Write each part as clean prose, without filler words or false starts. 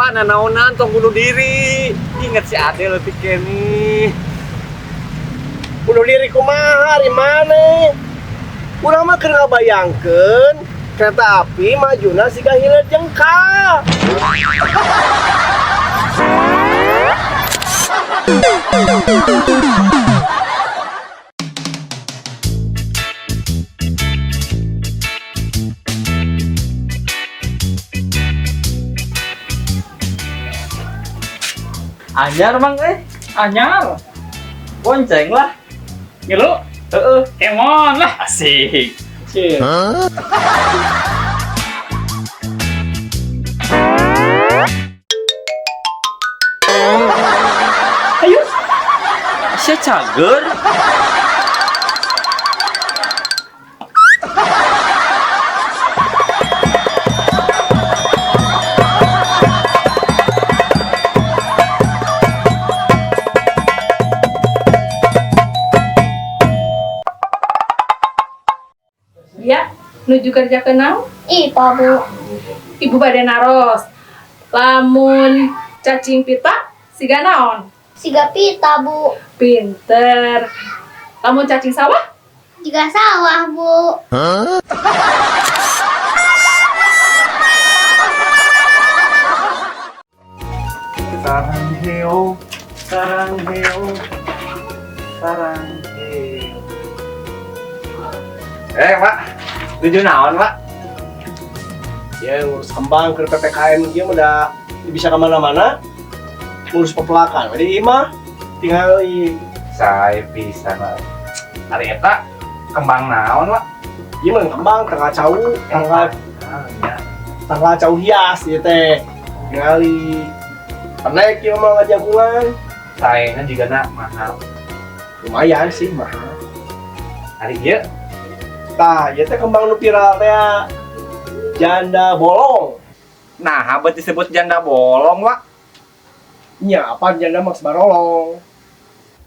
Pak, nanaonan tong bunuh diri. Ingat si Ade lebih kene. Bunuh diri kumaha di mana? Urang mah keur ngabayangkeun kereta api majuna siga hilir jengkal. Anyar mang Anyar, bonceng lah. ngilu, kemon lah. Asik. Cie. Ayo, Sia cager. Ya, nuju kerja ke naon? Ita Bu, Ibu bade naros. Lamun cacing pita siga naon? siga pita Bu, Pinter. Lamun cacing sawah? juga sawah Bu. Sarang heo, sarang heo, sarang heo. Pak, tujuh naon, Pak? Ya ngurus kembang ke PPKM dia udah bisa kemana-mana. Ngurus pepelakan. Jadi mah tinggal Saya bisa, Pak. Hari eta kembang naon, Pak? ieu mah kembang tangga cau, tangga cau hias ieu teh. Tinggal penek ieu mah ngajagungan. Sayangnya juga nak mahal. Lumayan sih mahal. Hari ieu Tah, ieu teh kembang nu viral teh janda bolong. nah, abet disebut janda bolong, Pak. Nya apa janda maks barolong?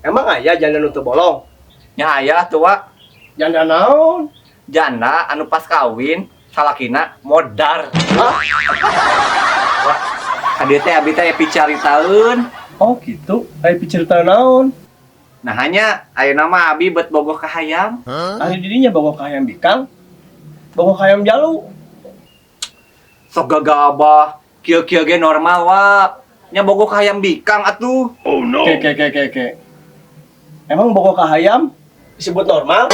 Emang aya janda nu teu bolong? Nya aya tuh, Pak. Janda naon? Janda anu pas kawin salakina modar. Hah? Wah, hadieu teh abi teh picaritaeun. Oh gitu. Aya picerita naon? Nah hanya ayeuna mah abi bet bogoh ka hayam. Ari didinya bawa ka hayam bikang. Bawa ka hayam jalu. Sok gagabah, kieu-kieu ge normal, Wak. Nya bogoh ka hayam bikang atuh. Ke. Emang bawa ka hayam disebut normal?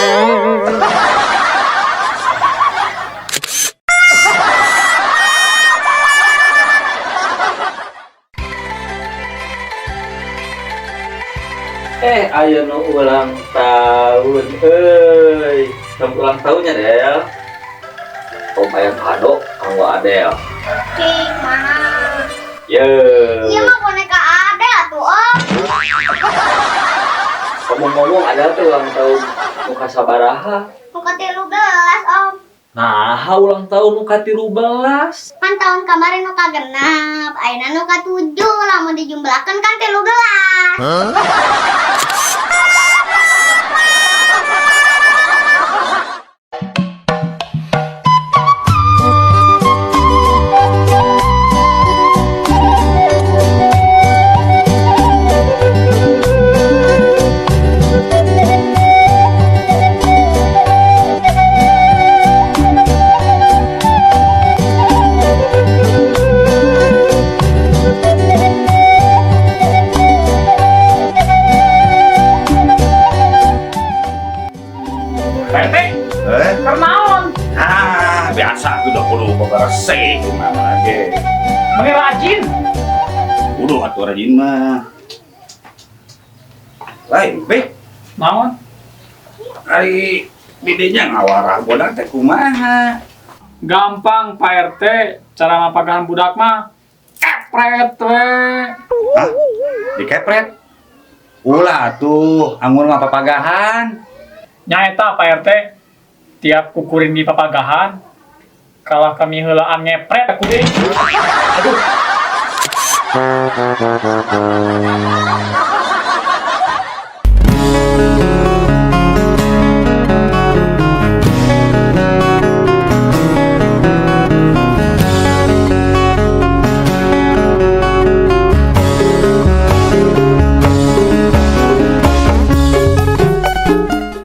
Ayo nu ulang tahun, euy. Selamat ulang tahunnya, Del. Om aya kado kanggo Adel. Cing, mana? Ye. Iya mah boneka ada tuh Om. Ngomong-ngomong Adel tuh ulang tahun muka sabaraha. Muka 13 Om. Nah, ulang tahun muka 13. Kan tahun kemarin nu kagenap, ayeuna nu ka 7, lamun dijumlahkeun kan 13. Pak RT, kernaon? Biasa tuh udah kudu bebersih gimana lagi. Mangga rajin. Udah atuh rajin mah. Lain, Be. Naon? Ari bidenya ngawarah bodak teh kumaha. Gampang Pak RT, cara ngapagahan budak mah kepret we. Hah? Dikepret? Ulah tuh, anggur mah papagahan. Nyaeta Pak RT, tiap kukuring di papagahan, kalah kami heulaan ngepret aku deh. Aduh.